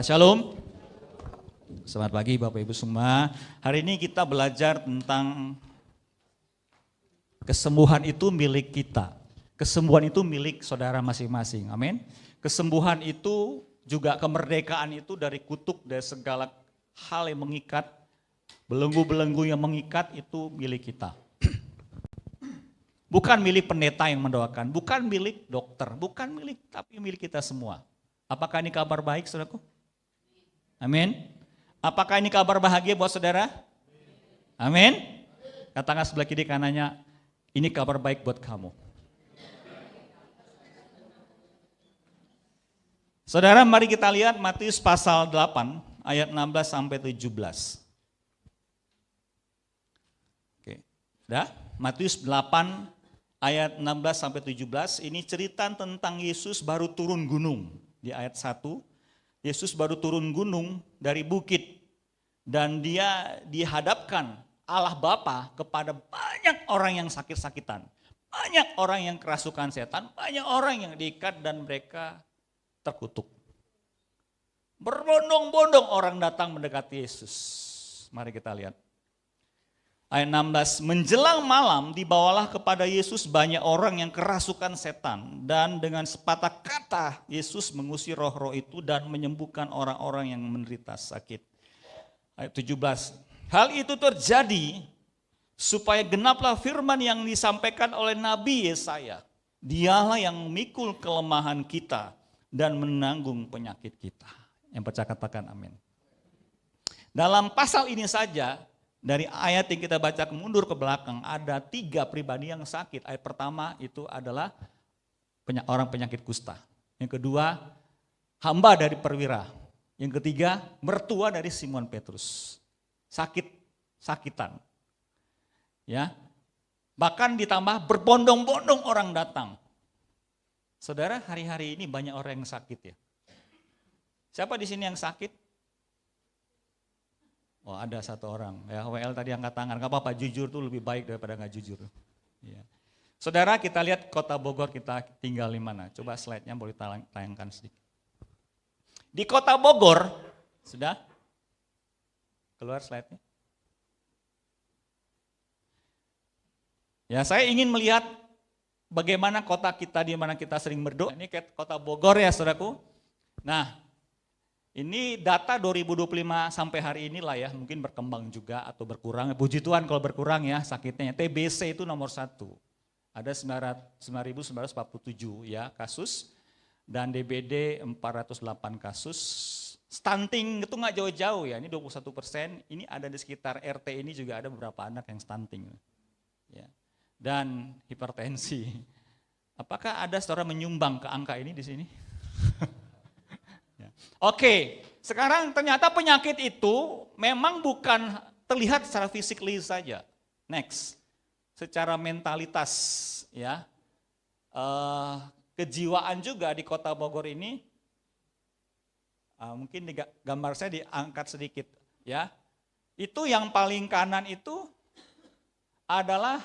Shalom. Selamat pagi Bapak Ibu semua. Hari ini kita belajar tentang kesembuhan itu milik kita. Kesembuhan itu milik saudara masing-masing. Amin. Kesembuhan itu juga kemerdekaan itu dari kutuk, dari segala hal yang mengikat, belenggu-belenggu yang mengikat itu milik kita. Bukan milik pendeta yang mendoakan, bukan milik dokter, bukan milik, tapi milik kita semua. Apakah ini kabar baik, saudaraku? Amin. Apakah ini kabar bahagia buat saudara? Amin. Katakan sebelah kiri kanannya, ini kabar baik buat kamu. Saudara, mari kita lihat Matius pasal 8 ayat 16 sampai 17. Oke. Sudah? Matius 8 ayat 16 sampai 17 ini cerita tentang Yesus baru turun gunung. Di ayat 1, Yesus baru turun gunung dari bukit dan dia dihadapkan Allah Bapa kepada banyak orang yang sakit-sakitan, banyak orang yang kerasukan setan, banyak orang yang diikat dan mereka terkutuk. Berbondong-bondong orang datang mendekati Yesus. Mari kita lihat. Ayat 16, menjelang malam dibawalah kepada Yesus banyak orang yang kerasukan setan. Dan dengan sepatah kata Yesus mengusir roh-roh itu dan menyembuhkan orang-orang yang menderita sakit. Ayat 17, hal itu terjadi supaya genaplah firman yang disampaikan oleh Nabi Yesaya. Dialah yang memikul kelemahan kita dan menanggung penyakit kita. Yang percaya katakan amin. Dalam pasal ini saja, dari ayat yang kita baca mundur ke belakang, ada 3 pribadi yang sakit. Ayat pertama itu adalah orang penyakit kusta. Yang kedua, hamba dari perwira. Yang ketiga, mertua dari Simon Petrus. Sakitan. Ya. Bahkan ditambah berbondong-bondong orang datang. Saudara, hari-hari ini banyak orang yang sakit ya. Siapa di sini yang sakit? Oh, ada satu orang, ya WL tadi angkat tangan, gak apa-apa, jujur tuh lebih baik daripada gak jujur. Ya. Saudara, kita lihat kota Bogor kita tinggal di mana, coba slide-nya boleh tayangkan sedikit. Di kota Bogor, sudah? Keluar slide-nya. Ya, saya ingin melihat bagaimana kota kita di mana kita sering berdoa. Ini kota Bogor ya saudaraku. Nah, ini data 2025 sampai hari inilah ya, mungkin berkembang juga atau berkurang. Puji Tuhan kalau berkurang ya sakitnya. TBC itu nomor 1. Ada 9.947 ya kasus dan DBD 408 kasus. Stunting itu nggak jauh-jauh ya, ini 21%. Ini ada di sekitar RT ini juga ada beberapa anak yang stunting. Ya. Dan hipertensi. Apakah ada saudara menyumbang ke angka ini di sini? Oke, sekarang ternyata penyakit itu memang bukan terlihat secara fisikly saja. Next, secara mentalitas ya, kejiwaan juga di kota Bogor ini, mungkin gambar saya diangkat sedikit ya. Itu yang paling kanan itu adalah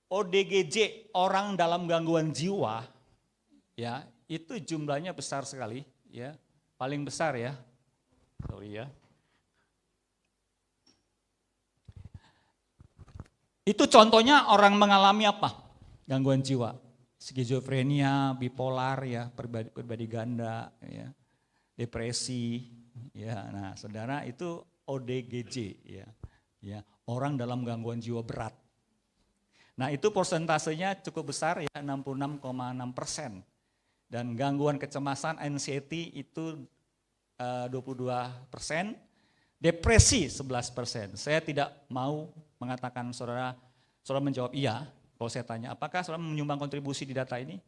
ODGJ, orang dalam gangguan jiwa, ya itu jumlahnya besar sekali. Ya, paling besar ya. Sorry ya. Itu contohnya orang mengalami apa? Gangguan jiwa. Skizofrenia, bipolar ya, pribadi ganda ya. Depresi ya. Nah, saudara itu ODGJ ya. Ya, orang dalam gangguan jiwa berat. Nah, itu persentasenya cukup besar ya, 66,6%. Dan gangguan kecemasan anxiety itu 22%, depresi 11%. Saya tidak mau mengatakan saudara menjawab iya. Kalau saya tanya, apakah saudara menyumbang kontribusi di data ini?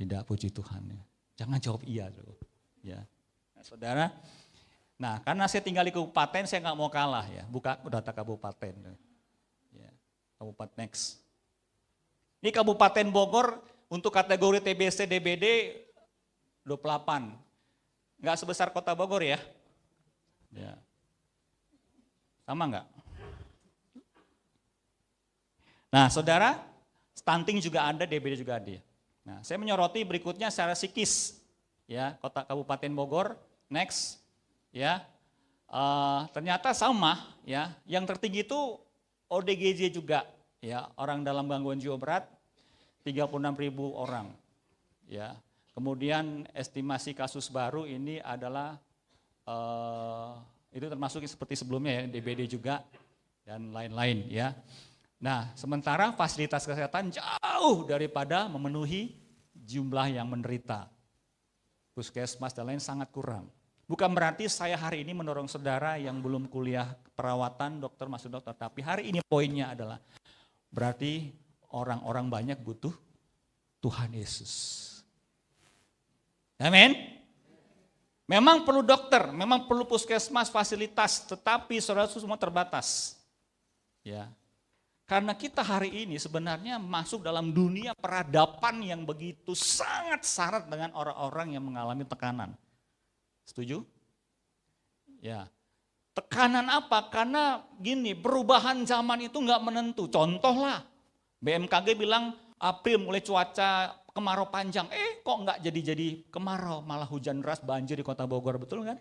Tidak, puji Tuhan. Jangan jawab iya. Ya. Nah, saudara, nah karena saya tinggal di kabupaten, saya nggak mau kalah ya. Buka data kabupaten. Ya. Kabupaten next. Ini Kabupaten Bogor. Untuk kategori TBC DBD 28. Enggak sebesar kota Bogor ya? Ya. Sama enggak? Nah, saudara, stunting juga ada, DBD juga ada. Nah, saya menyoroti berikutnya secara psikis. Ya, kota Kabupaten Bogor Next, ya. Ternyata sama, ya. Yang tertinggi itu ODGJ juga, ya. Orang dalam gangguan jiwa berat 36.000 orang, ya. Kemudian estimasi kasus baru ini adalah itu termasuk seperti sebelumnya ya, DBD juga dan lain-lain, ya. Nah, sementara fasilitas kesehatan jauh daripada memenuhi jumlah yang menderita. Puskesmas dan lain sangat kurang. Bukan berarti saya hari ini mendorong saudara yang belum kuliah perawatan, dokter masuk dokter. Tapi hari ini poinnya adalah berarti orang-orang banyak butuh Tuhan Yesus. Amin. Memang perlu dokter, memang perlu puskesmas, fasilitas, tetapi saudara semua terbatas. Ya. Karena kita hari ini sebenarnya masuk dalam dunia peradaban yang begitu sangat syarat dengan orang-orang yang mengalami tekanan. Setuju? Ya. Tekanan apa? Karena gini, perubahan zaman itu nggak menentu. Contohlah, BMKG bilang April mulai cuaca kemarau panjang. Kok nggak jadi kemarau, malah hujan deras, banjir di kota Bogor, betul kan?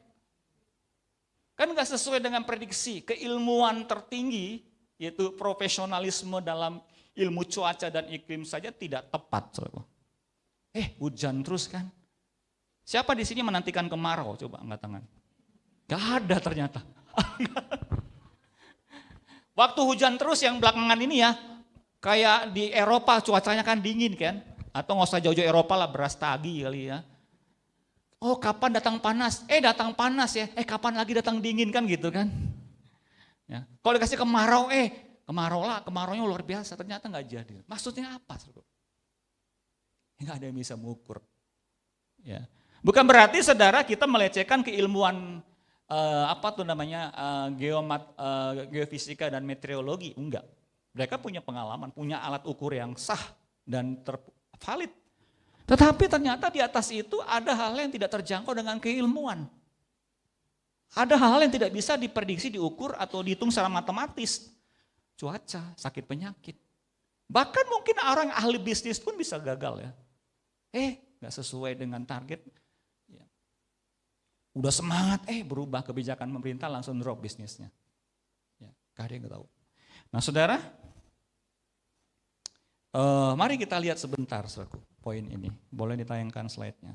Kan nggak sesuai dengan prediksi. Keilmuan tertinggi, yaitu profesionalisme dalam ilmu cuaca dan iklim saja tidak tepat. Hujan terus kan? Siapa di sini menantikan kemarau? Coba angkat tangan. Gak ada ternyata. Waktu hujan terus yang belakangan ini ya, kayak di Eropa cuacanya kan dingin kan? Atau nggak usah jauh-jauh Eropa lah, beras tagi kali ya. Oh kapan datang panas? Datang panas ya. Kapan lagi datang dingin kan gitu kan? Ya. Kalau dikasih kemarau, kemaraunya luar biasa, ternyata nggak jadi. Maksudnya apa? Nggak ada yang bisa mengukur. Ya. Bukan berarti saudara kita melecehkan keilmuan geofisika dan meteorologi, enggak. Mereka punya pengalaman, punya alat ukur yang sah dan valid. Tetapi ternyata di atas itu ada hal yang tidak terjangkau dengan keilmuan. Ada hal-hal yang tidak bisa diprediksi, diukur, atau dihitung secara matematis. Cuaca, sakit penyakit. Bahkan mungkin orang ahli bisnis pun bisa gagal ya. Gak sesuai dengan target. Ya. Udah semangat, berubah kebijakan pemerintah langsung drop bisnisnya. Ya, gak ada yang tahu. Nah saudara, mari kita lihat sebentar poin ini. Boleh ditayangkan slide-nya.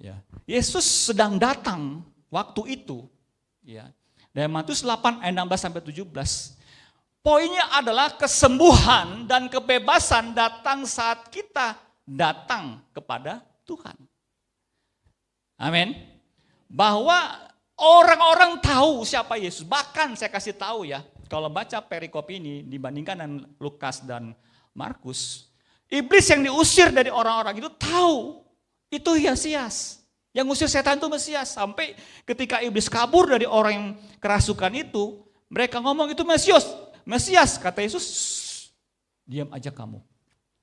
Ya. Yesus sedang datang waktu itu, ya. Dari Matius 8 ayat 16 sampai 17. Poinnya adalah kesembuhan dan kebebasan datang saat kita datang kepada Tuhan. Amin. Bahwa orang-orang tahu siapa Yesus. Bahkan saya kasih tahu ya, kalau baca perikop ini dibandingkan dengan Lukas dan Markus, iblis yang diusir dari orang-orang itu tahu itu Mesias. Yang ngusir setan itu Mesias. Sampai ketika iblis kabur dari orang yang kerasukan itu, mereka ngomong itu Mesias. Kata Yesus, diam aja kamu,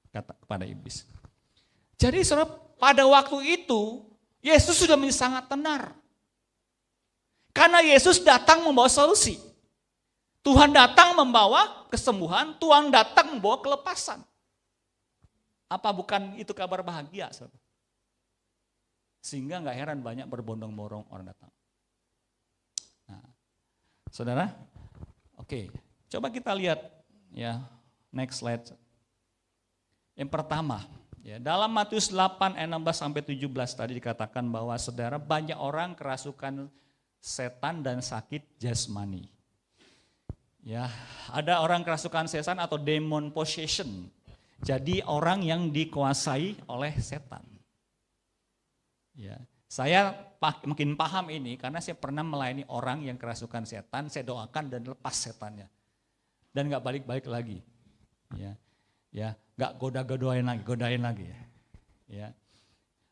kata kepada iblis. Jadi saudara, pada waktu itu, Yesus sudah menjadi sangat tenar. Karena Yesus datang membawa solusi. Tuhan datang membawa kesembuhan, Tuhan datang membawa kelepasan. Apa bukan itu kabar bahagia, saudara? Sehingga nggak heran banyak berbondong-bondong orang datang. Nah, saudara, oke, coba kita lihat ya, next slide. Yang pertama, ya, dalam Matius 8 ayat 16 sampai 17 tadi dikatakan bahwa saudara banyak orang kerasukan setan dan sakit jasmani. Ya, ada orang kerasukan setan atau demon possession. Jadi orang yang dikuasai oleh setan. Ya, saya makin paham ini karena saya pernah melayani orang yang kerasukan setan, saya doakan dan lepas setannya. Dan nggak balik-balik lagi. Ya, nggak godain lagi. Ya.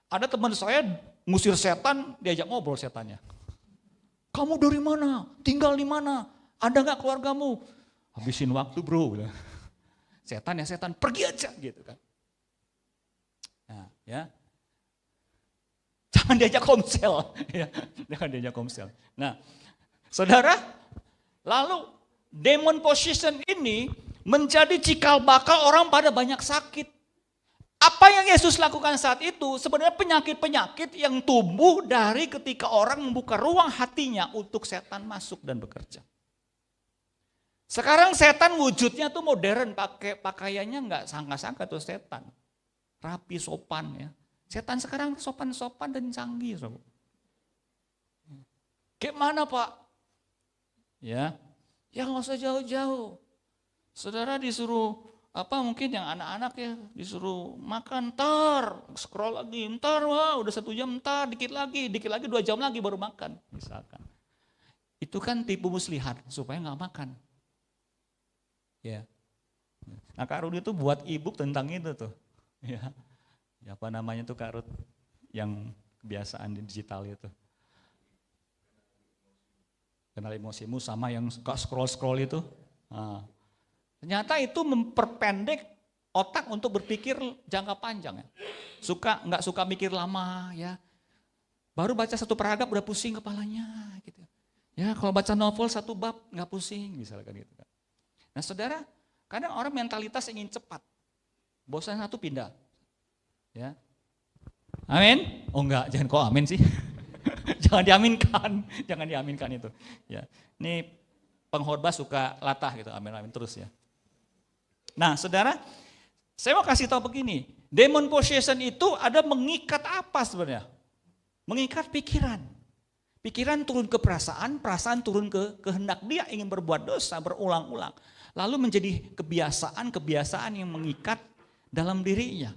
Ada teman saya ngusir setan, diajak ngobrol setannya. Kamu dari mana? Tinggal di mana? Ada nggak keluargamu? Habisin waktu bro. Setan, pergi aja gitu kan. Nah, ya. Jangan diajak komsel. Ya, jangan diajak komsel. Nah, saudara, lalu demon possession ini menjadi cikal bakal orang pada banyak sakit. Apa yang Yesus lakukan saat itu sebenarnya penyakit-penyakit yang tumbuh dari ketika orang membuka ruang hatinya untuk setan masuk dan bekerja. Sekarang setan wujudnya tuh modern, pakai pakaiannya nggak sangka-sangka tuh setan. Rapi, sopan ya. Setan sekarang sopan-sopan dan canggih. Gimana Pak? Ya nggak usah jauh-jauh. Saudara disuruh mungkin yang anak-anak ya disuruh makan, ntar scroll lagi, ntar wah udah 1 jam, ntar dikit lagi 2 jam lagi baru makan misalkan. Itu kan tipu muslihat supaya nggak makan. Ya. Nah Kak Rudi itu buat e-book tentang itu tuh. Ya apa namanya tuh Kak Rud yang kebiasaan di digital itu. Kenal emosimu sama yang suka scroll itu. Nah, ternyata itu memperpendek otak untuk berpikir jangka panjang ya. Nggak suka mikir lama ya. Baru baca 1 paragraf udah pusing kepalanya gitu. Ya kalau baca novel 1 bab nggak pusing misalkan gitu kan. Nah saudara, kadang orang mentalitas ingin cepat. Bosan 1 pindah. Ya. Amin? Oh enggak, jangan kok amin sih. Jangan diaminkan itu. Ya. Ini pengkhotbah suka latah gitu, amin terus ya. Nah saudara, saya mau kasih tahu begini, demon possession itu ada mengikat apa sebenarnya? Mengikat pikiran. Pikiran turun ke perasaan, perasaan turun ke kehendak, dia ingin berbuat dosa berulang-ulang. Lalu menjadi kebiasaan yang mengikat dalam dirinya.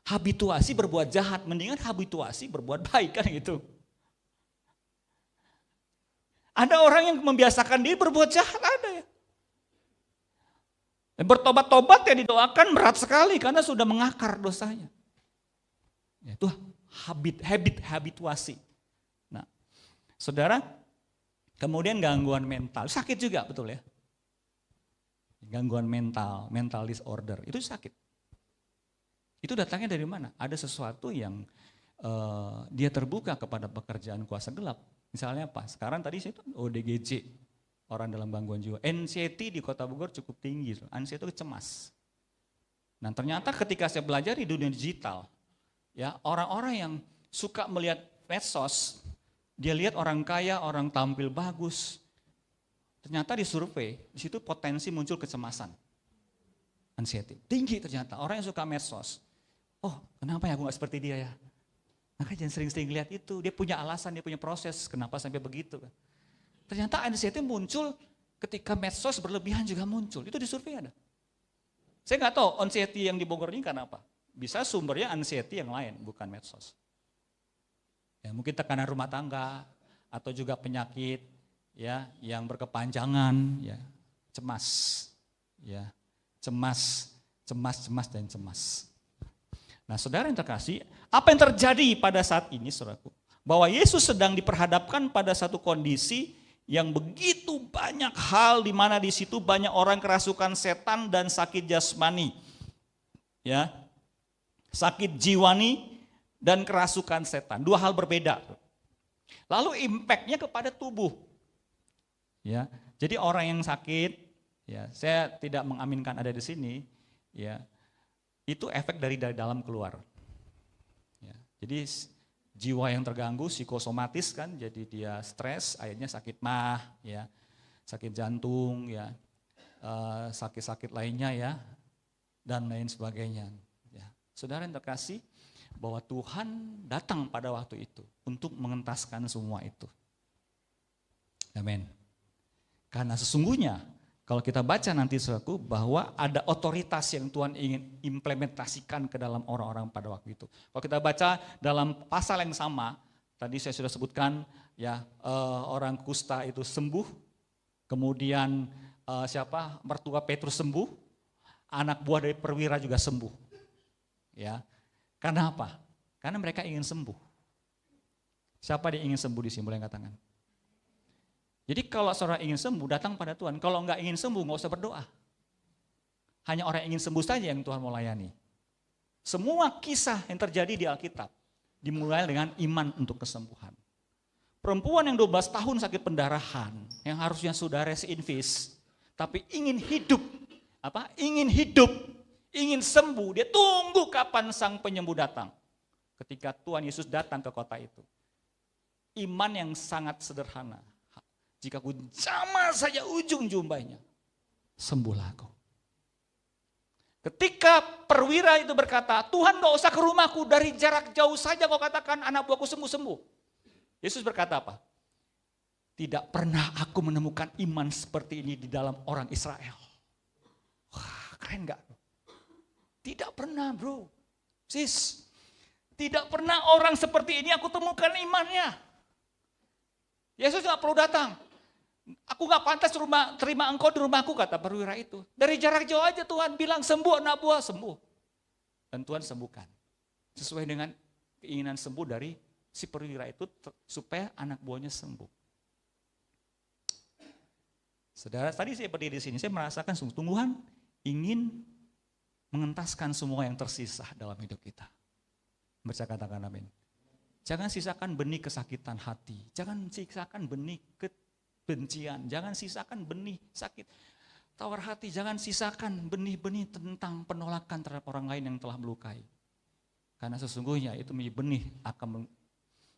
Habituasi berbuat jahat, mendingan habituasi berbuat baik kan gitu. Ada orang yang membiasakan diri berbuat jahat, ada ya. Bertobat-tobat ya didoakan berat sekali karena sudah mengakar dosanya. Itu habituasi. Nah, saudara, kemudian gangguan mental, sakit juga betul ya. Gangguan mental disorder, itu sakit. Itu datangnya dari mana? Ada sesuatu yang dia terbuka kepada pekerjaan kuasa gelap. Misalnya apa? Sekarang tadi saya itu ODGJ, orang dalam gangguan jiwa. Anxiety di Kota Bogor cukup tinggi. Anxiety itu cemas. Nah ternyata ketika saya belajar di dunia digital, ya orang-orang yang suka melihat medsos, dia lihat orang kaya, orang tampil bagus. Ternyata di survei, di situ potensi muncul kecemasan. Anxiety. Tinggi ternyata, orang yang suka medsos. Oh kenapa ya aku gak seperti dia ya? Maka jangan sering-sering lihat itu, dia punya alasan, dia punya proses, kenapa sampai begitu. Ternyata anxiety muncul ketika medsos berlebihan juga muncul, itu di survei ada. Saya nggak tahu anxiety yang di Bogor ini karena apa. Bisa sumbernya anxiety yang lain, bukan medsos. Ya, mungkin tekanan rumah tangga, atau juga penyakit ya yang berkepanjangan, ya cemas, dan cemas. Nah saudara yang terkasih, apa yang terjadi pada saat ini saudaraku? Bahwa Yesus sedang diperhadapkan pada satu kondisi yang begitu banyak hal di mana di situ banyak orang kerasukan setan dan sakit jasmani. Ya. Sakit jiwani dan kerasukan setan, 2 hal berbeda. Lalu impact-nya kepada tubuh. Ya. Jadi orang yang sakit, ya, saya tidak mengaminkan ada di sini, ya. Itu efek dari dalam keluar. Ya, jadi jiwa yang terganggu psikosomatis kan, jadi dia stres, akhirnya sakit mah, ya, sakit jantung, ya, sakit-sakit lainnya ya, dan lain sebagainya. Ya. Saudara yang terkasih, bahwa Tuhan datang pada waktu itu untuk mengentaskan semua itu. Amin. Karena sesungguhnya kalau kita baca nanti saudaraku bahwa ada otoritas yang Tuhan ingin implementasikan ke dalam orang-orang pada waktu itu. Kalau kita baca dalam pasal yang sama, tadi saya sudah sebutkan ya orang kusta itu sembuh, kemudian mertua Petrus sembuh, anak buah dari perwira juga sembuh. Ya. Karena apa? Karena mereka ingin sembuh. Siapa yang ingin sembuh di sini? Boleh angkat tangan. Jadi kalau seorang ingin sembuh, datang pada Tuhan. Kalau enggak ingin sembuh, enggak usah berdoa. Hanya orang yang ingin sembuh saja yang Tuhan mau layani. Semua kisah yang terjadi di Alkitab dimulai dengan iman untuk kesembuhan. Perempuan yang 12 tahun sakit pendarahan, yang harusnya sudah rest in peace, tapi ingin hidup. Ingin hidup. ingin sembuh, dia tunggu kapan sang penyembuh datang. Ketika Tuhan Yesus datang ke kota itu. Iman yang sangat sederhana. Jika ku jamah saja ujung jumbanya, sembuhlah kau. Ketika perwira itu berkata, Tuhan gak usah ke rumahku, dari jarak jauh saja kau katakan anak buahku sembuh-sembuh. Yesus berkata apa? Tidak pernah aku menemukan iman seperti ini di dalam orang Israel. Wah, keren gak? Tidak pernah bro, sis. Tidak pernah orang seperti ini aku temukan imannya. Yesus gak perlu datang. Aku gak pantas terima engkau di rumahku, kata perwira itu. Dari jarak jauh aja Tuhan bilang sembuh anak buah, sembuh. Dan Tuhan sembuhkan. Sesuai dengan keinginan sembuh dari si perwira itu supaya anak buahnya sembuh. Saudara, tadi saya berdiri di sini, saya merasakan Tuhan ingin mengentaskan semua yang tersisa dalam hidup kita. Baca katakan amin. Jangan sisakan benih kesakitan hati, jangan sisakan benih kebencian, jangan sisakan benih sakit tawar hati, jangan sisakan benih-benih tentang penolakan terhadap orang lain yang telah melukai. Karena sesungguhnya itu benih akan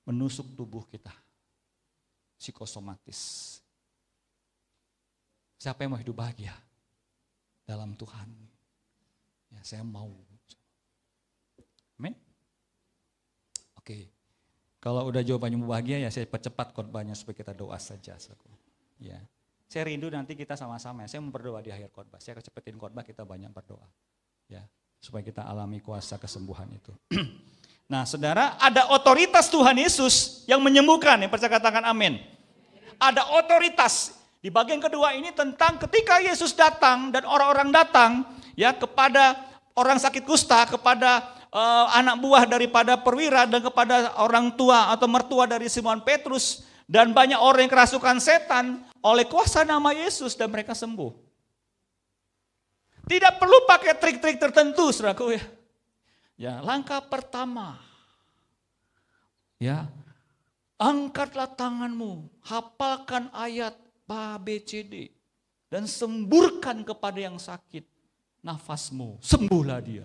menusuk tubuh kita, psikosomatis. Siapa yang mau hidup bahagia dalam Tuhan? Ya, saya mau. Amin. Oke. Kalau udah jawabannya bahagia ya saya percepat khotbahnya supaya kita doa saja. Ya. Saya rindu nanti kita sama-sama. Saya mau berdoa di akhir khotbah. Saya kecepetin khotbah, kita banyak berdoa. Ya, supaya kita alami kuasa kesembuhan itu. Nah, saudara, ada otoritas Tuhan Yesus yang menyembuhkan. Yang percaya katakan amin. Ada otoritas. Di bagian kedua ini tentang ketika Yesus datang dan orang-orang datang ya kepada orang sakit kusta, kepada anak buah daripada perwira dan kepada orang tua atau mertua dari Simon Petrus dan banyak orang yang kerasukan setan oleh kuasa nama Yesus dan mereka sembuh. Tidak perlu pakai trik-trik tertentu, saudaraku ya. Ya, langkah pertama. Ya. Angkatlah tanganmu, hafalkan ayat A, B, C, D dan semburkan kepada yang sakit nafasmu, sembuhlah dia.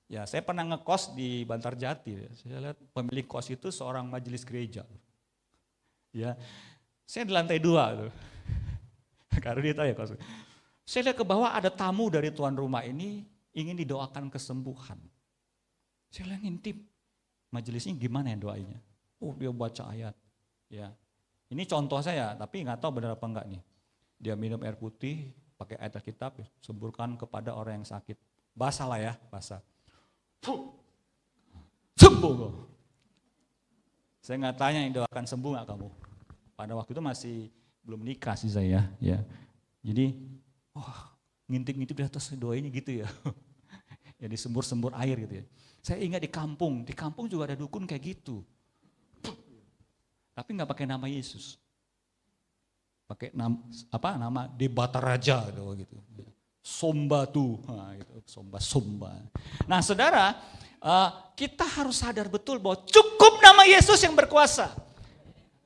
Ya, saya pernah ngekos di Bantarjati. Saya lihat pemilik kos itu seorang majelis gereja. Ya, saya di lantai 2 tuh. Karena dia tahu ya kos. Saya lihat ke bawah ada tamu dari tuan rumah ini ingin didoakan kesembuhan. Saya lihat ngintip, majelisnya gimana ya doanya? Oh, dia baca ayat. Ya, ini contoh saya, tapi nggak tahu benar apa enggak nih. Dia minum air putih, pakai ayat Alkitab, semburkan kepada orang yang sakit. Basah lah ya, basah. Sembuh kok. Saya nggak tanya yang doakan sembuh nggak kamu. Pada waktu itu masih belum nikah sih saya. Ya. Jadi, ngintip-ngintip di atas doanya gitu ya. Ya disembur-sembur air gitu ya. Saya ingat di kampung juga ada dukun kayak gitu. Tapi nggak pakai nama Yesus. Pakai nama Debata Raja gitu. Somba tuh, gitu. Somba. Nah, saudara, kita harus sadar betul bahwa cukup nama Yesus yang berkuasa.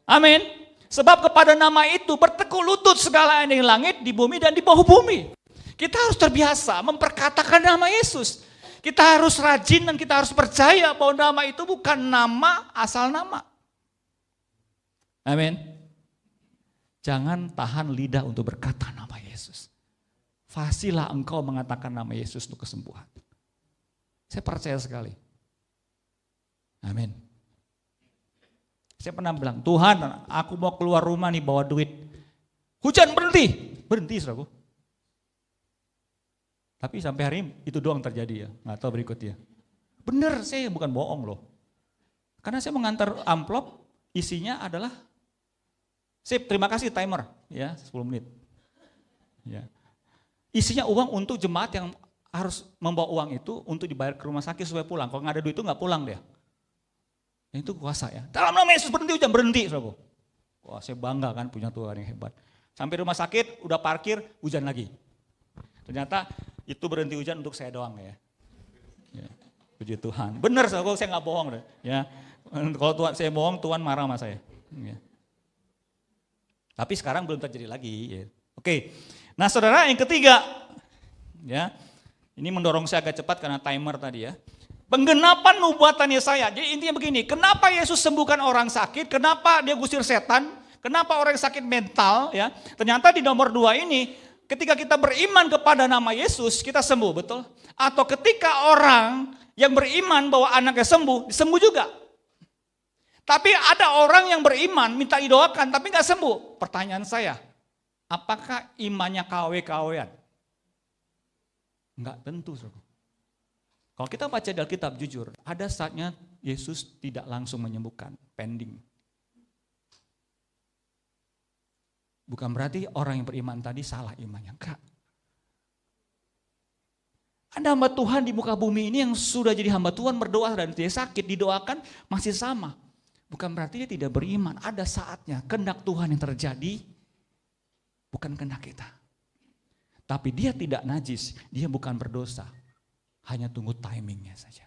Amin. Sebab kepada nama itu bertekuk lutut segala yang di langit, di bumi dan di bawah bumi. Kita harus terbiasa memperkatakan nama Yesus. Kita harus rajin dan kita harus percaya bahwa nama itu bukan nama asal nama. Amin. Jangan tahan lidah untuk berkata nama Yesus. Fasilah engkau mengatakan nama Yesus untuk kesembuhan. Saya percaya sekali. Amin. Saya pernah bilang, Tuhan aku mau keluar rumah nih bawa duit. Hujan berhenti saudaraku. Tapi sampai hari ini itu doang terjadi ya, nggak tahu berikutnya. Bener, saya bukan bohong loh. Karena saya mengantar amplop, isinya adalah sip, terima kasih timer ya 10 menit. Ya. Isinya uang untuk jemaat yang harus membawa uang itu untuk dibayar ke rumah sakit supaya pulang. Kalau nggak ada duit itu nggak pulang dia. Yang itu kuasa ya. Dalam nama Yesus hujan berhenti, saudaraku. Wah, saya bangga kan punya Tuhan yang hebat. Sampai rumah sakit udah parkir hujan lagi. Ternyata itu berhenti hujan untuk saya doang ya. Ya. Puji Tuhan. Benar, saudaraku, saya nggak bohong deh. Ya. Kalau Tuhan saya bohong, Tuhan marah sama saya. Ya. Tapi sekarang belum terjadi lagi. Ya. Oke, nah saudara yang ketiga, Ya, ini mendorong saya agak cepat karena timer tadi ya. Penggenapan nubuatan Yesaya. Jadi intinya begini, kenapa Yesus sembuhkan orang sakit? Kenapa dia gusir setan? Kenapa orang yang sakit mental? Ya, ternyata di nomor 2 ini, ketika kita beriman kepada nama Yesus, kita sembuh, betul? Atau ketika orang yang beriman bahwa anaknya sembuh, disembuh juga. Tapi ada orang yang beriman, minta didoakan, tapi nggak sembuh. Pertanyaan saya, apakah imannya KW-KW-an? Enggak tentu, saudara. Kalau kita baca di Alkitab jujur, ada saatnya Yesus tidak langsung menyembuhkan, pending. Bukan berarti orang yang beriman tadi salah imannya, enggak. Ada hamba Tuhan di muka bumi ini yang sudah jadi hamba Tuhan berdoa dan dia sakit, didoakan masih sama. Bukan berarti dia tidak beriman, ada saatnya kehendak Tuhan yang terjadi, bukan kehendak kita. Tapi dia tidak najis, dia bukan berdosa. Hanya tunggu timingnya saja.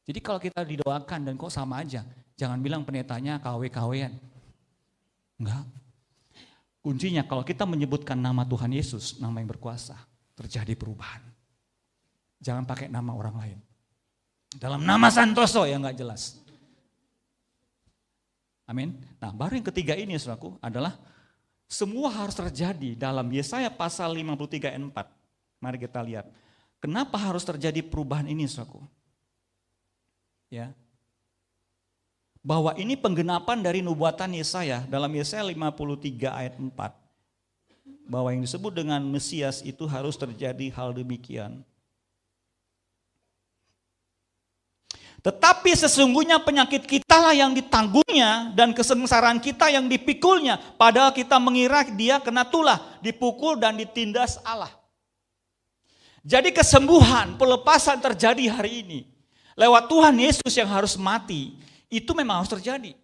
Jadi kalau kita didoakan dan kok sama aja, jangan bilang pendetanya KW-KW-an. Enggak. Kuncinya kalau kita menyebutkan nama Tuhan Yesus, nama yang berkuasa, terjadi perubahan. Jangan pakai nama orang lain. Dalam nama Santoso yang enggak jelas. Amin. Nah baru yang ketiga ini saudaraku adalah semua harus terjadi dalam Yesaya pasal 53 ayat 4. Mari kita lihat. Kenapa harus terjadi perubahan ini, saudaraku? Ya. Bahwa ini penggenapan dari nubuatan Yesaya dalam Yesaya 53 ayat 4. Bahwa yang disebut dengan Mesias itu harus terjadi hal demikian. Tetapi sesungguhnya penyakit kita lah yang ditanggungnya dan kesengsaraan kita yang dipikulnya. Padahal kita mengira dia kena tulah, dipukul dan ditindas Allah. Jadi kesembuhan, pelepasan terjadi hari ini. Lewat Tuhan Yesus yang harus mati, itu memang harus terjadi.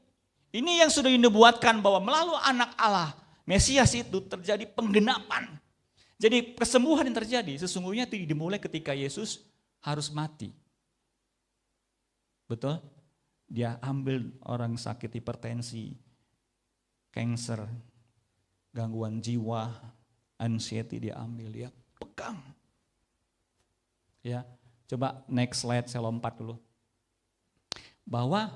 Ini yang sudah dinubuatkan bahwa melalui anak Allah, Mesias itu terjadi penggenapan. Jadi kesembuhan yang terjadi sesungguhnya itu dimulai ketika Yesus harus mati. Betul? Dia ambil orang sakit hipertensi, kanker, gangguan jiwa, anxiety dia ambil, dia pegang. Ya, coba next slide saya lompat dulu. Bahwa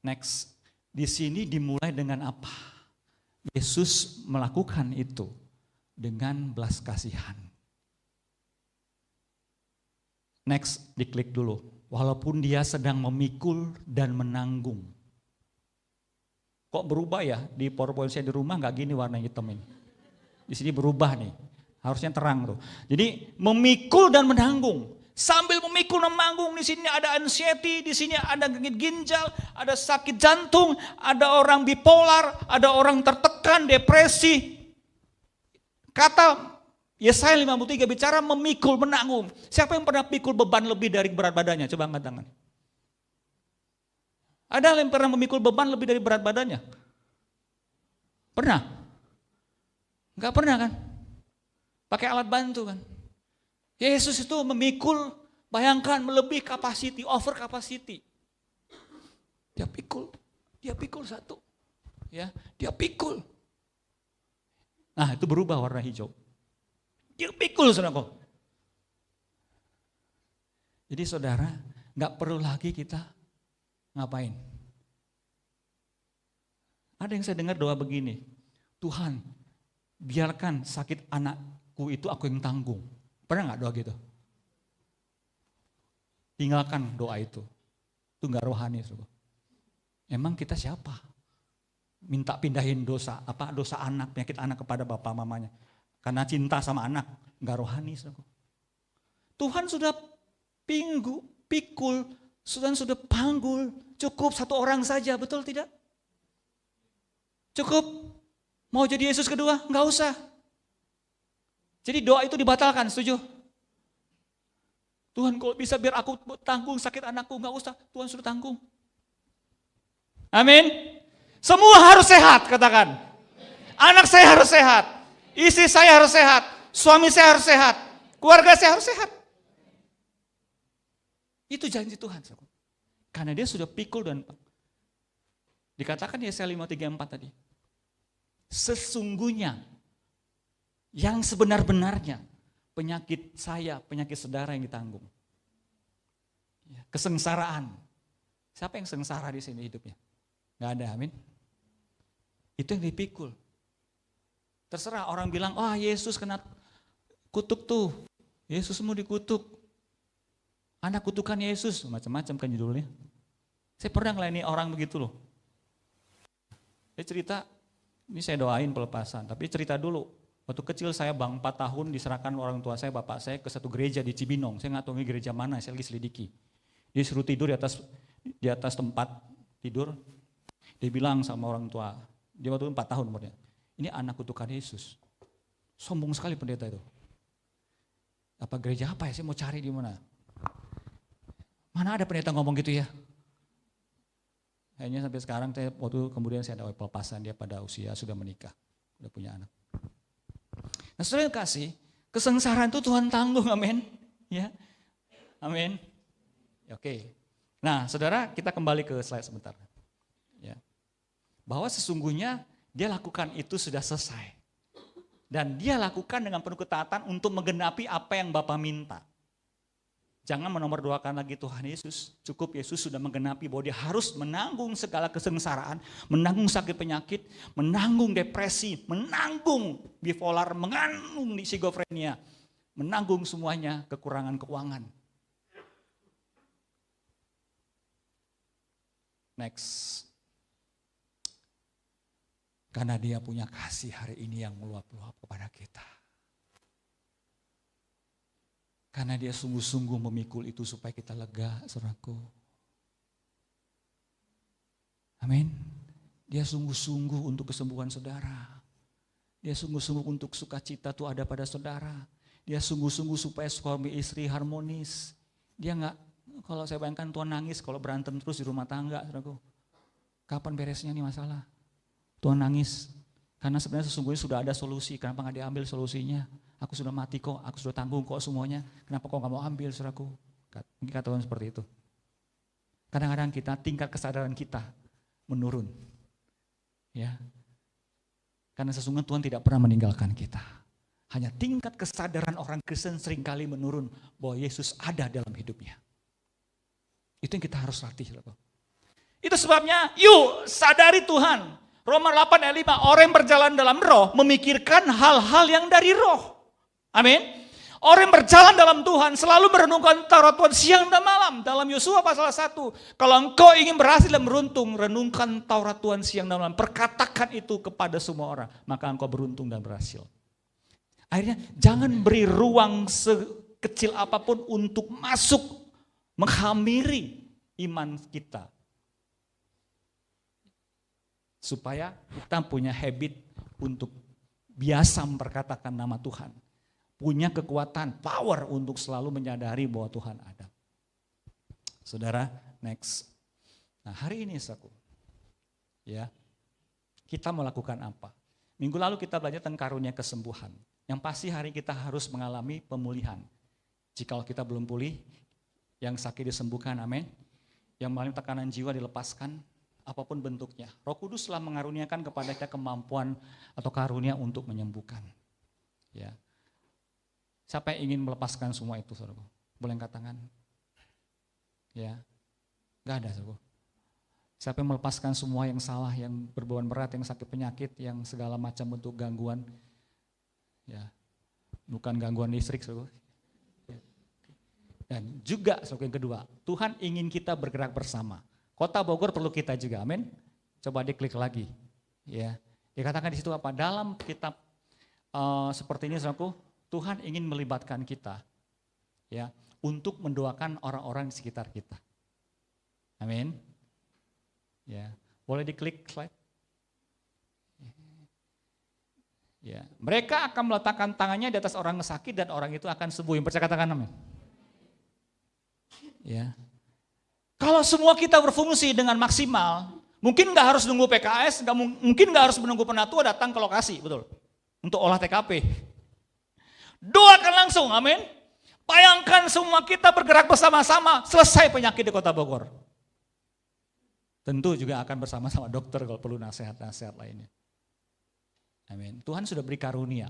next di sini dimulai dengan apa? Yesus melakukan itu dengan belas kasihan. Next diklik dulu. Walaupun dia sedang memikul dan menanggung. Kok berubah ya di PowerPoint saya di rumah nggak gini warna hitam ini. Di sini berubah nih. Harusnya terang tuh. Jadi memikul dan menanggung. Sambil memikul dan menanggung, di sini ada anxiety, di sini ada gangguan ginjal, ada sakit jantung, ada orang bipolar, ada orang tertekan, depresi. Kata Yesaya 53 bicara memikul, menanggung. Siapa yang pernah pikul beban lebih dari berat badannya? Coba angkat tangan. Ada yang pernah memikul beban lebih dari berat badannya? Pernah? Enggak pernah kan? Pakai alat bantu kan. Yesus itu memikul, bayangkan melebihi capacity, over capacity. Dia pikul satu. Ya, dia pikul. Nah, itu berubah warna hijau. Dia pikul saudara. Jadi saudara, nggak perlu lagi kita ngapain. Ada yang saya dengar doa begini, Tuhan, biarkan sakit anakku itu aku yang tanggung. Pernah nggak doa gitu? Tinggalkan doa itu. Itu nggak rohani. Emang kita siapa? Minta pindahin dosa anak, penyakit anak kepada bapak mamanya. Karena cinta sama anak, nggak rohani. Tuhan sudah pikul, sudah panggul. Cukup satu orang saja, betul tidak? Cukup. Mau jadi Yesus kedua? Nggak usah. Jadi doa itu dibatalkan, setuju? Tuhan kalau bisa biar aku tanggung sakit anakku, nggak usah. Tuhan sudah tanggung. Amin. Semua harus sehat, katakan. Anak saya harus sehat. Istri saya harus sehat. Suami saya harus sehat. Keluarga saya harus sehat. Itu janji Tuhan. Karena dia sudah pikul dan dikatakan di Yesaya 53:4 tadi. Sesungguhnya yang sebenar-benarnya penyakit saya, penyakit saudara yang ditanggung. Ya, kesengsaraan. Siapa yang sengsara di sini hidupnya? Gak ada, amin. Itu yang dipikul. Terserah orang bilang, oh Yesus kena kutuk tuh. Yesusmu dikutuk. Anak kutukan Yesus, macam-macam kan judulnya. Saya pernah ngelayani orang begitu loh. Saya cerita, ini saya doain pelepasan, tapi cerita dulu. Waktu kecil saya 4 tahun diserahkan orang tua saya, bapak saya ke satu gereja di Cibinong. Saya nggak tahu ini gereja mana, saya lagi selidiki. Dia suruh tidur di atas tempat tidur. Dia bilang sama orang tua, dia waktu itu 4 tahun umurnya. Ini anak kutukan Yesus. Sombong sekali pendeta itu. Apa gereja apa ya, saya mau cari di mana. Mana ada pendeta ngomong gitu ya. Kayaknya sampai sekarang kemudian saya ada pelepasan dia pada usia sudah menikah. Udah punya anak. Nah saudara yang kasih, kesengsaraan itu Tuhan tanggung, amin. Ya, amin. Oke. Nah saudara, kita kembali ke slide sebentar. Ya. Bahwa sesungguhnya dia lakukan itu sudah selesai. Dan dia lakukan dengan penuh ketaatan untuk menggenapi apa yang Bapa minta. Jangan menomorduakan lagi Tuhan Yesus. Cukup Yesus sudah menggenapi bahwa dia harus menanggung segala kesengsaraan, menanggung sakit penyakit, menanggung depresi, menanggung bipolar, menanggung skizofrenia, menanggung semuanya kekurangan keuangan. Next. Karena dia punya kasih hari ini yang meluap-luap kepada kita. Karena dia sungguh-sungguh memikul itu supaya kita lega, saudaraku. Amin. Dia sungguh-sungguh untuk kesembuhan saudara. Dia sungguh-sungguh untuk sukacita itu ada pada saudara. Dia sungguh-sungguh supaya suami istri harmonis. Dia enggak, kalau saya bayangkan Tuhan nangis kalau berantem terus di rumah tangga, saudaraku. Kapan beresnya nih masalah? Tuhan nangis. Karena sebenarnya sesungguhnya sudah ada solusi. Kenapa enggak diambil solusinya? Aku sudah mati kok, aku sudah tanggung kok semuanya. Kenapa kok gak mau ambil, saudaraku? Mungkin kata Tuhan seperti itu. Kadang-kadang kita, tingkat kesadaran kita menurun. Ya. Karena sesungguhnya Tuhan tidak pernah meninggalkan kita. Hanya tingkat kesadaran orang Kristen seringkali menurun bahwa Yesus ada dalam hidupnya. Itu yang kita harus latih, saudaraku. Itu sebabnya, yuk sadari Tuhan. Roma 8 ayat 5, orang yang berjalan dalam roh memikirkan hal-hal yang dari roh. Amin. Orang yang berjalan dalam Tuhan selalu merenungkan Taurat Tuhan siang dan malam. Dalam Yosua pasal 1, kalau engkau ingin berhasil dan beruntung, renungkan Taurat Tuhan siang dan malam. Perkatakan itu kepada semua orang, maka engkau beruntung dan berhasil. Akhirnya jangan beri ruang sekecil apapun untuk masuk menghamiri iman kita. Supaya kita punya habit untuk biasa memperkatakan nama Tuhan. Punya kekuatan, power untuk selalu menyadari bahwa Tuhan ada. Saudara, next. Nah hari ini saudaraku, ya, kita melakukan apa? Minggu lalu kita belajar tentang karunia kesembuhan. Yang pasti hari kita harus mengalami pemulihan. Jika kita belum pulih, yang sakit disembuhkan, amin. Yang mengalami tekanan jiwa dilepaskan, apapun bentuknya. Roh Kudus telah mengaruniakan kepada kita kemampuan atau karunia untuk menyembuhkan. Ya. Siapa yang ingin melepaskan semua itu, saudara? Boleh angkat tangan? Ya, nggak ada, saudara. Siapa yang melepaskan semua yang salah, yang berbau berat, yang sakit penyakit, yang segala macam bentuk gangguan? Ya, bukan gangguan listrik, saudara. Ya. Dan juga, saudara, yang kedua, Tuhan ingin kita bergerak bersama. Kota Bogor perlu kita juga, amin. Coba diklik lagi, ya. Dikatakan di situ apa? Dalam kitab seperti ini, saudaraku, Tuhan ingin melibatkan kita, ya, untuk mendoakan orang-orang di sekitar kita. Amin. Ya, boleh diklik slide. Ya, mereka akan meletakkan tangannya di atas orang yang sakit dan orang itu akan sembuh. Yang percaya katakan amin. Ya. Kalau semua kita berfungsi dengan maksimal, mungkin nggak harus nunggu PKS, mungkin nggak harus menunggu penatua datang ke lokasi, betul, untuk olah TKP. Doakan langsung, amin. Bayangkan semua kita bergerak bersama-sama, selesai penyakit di Kota Bogor. Tentu juga akan bersama-sama dokter kalau perlu nasihat-nasihat lainnya. Amin. Tuhan sudah beri karunia.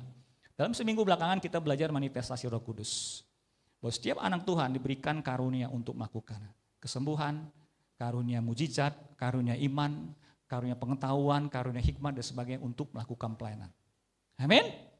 Dalam seminggu belakangan kita belajar manifestasi Roh Kudus. Bahwa setiap anak Tuhan diberikan karunia untuk melakukan kesembuhan, karunia mujizat, karunia iman, karunia pengetahuan, karunia hikmat dan sebagainya untuk melakukan pelayanan. Amin.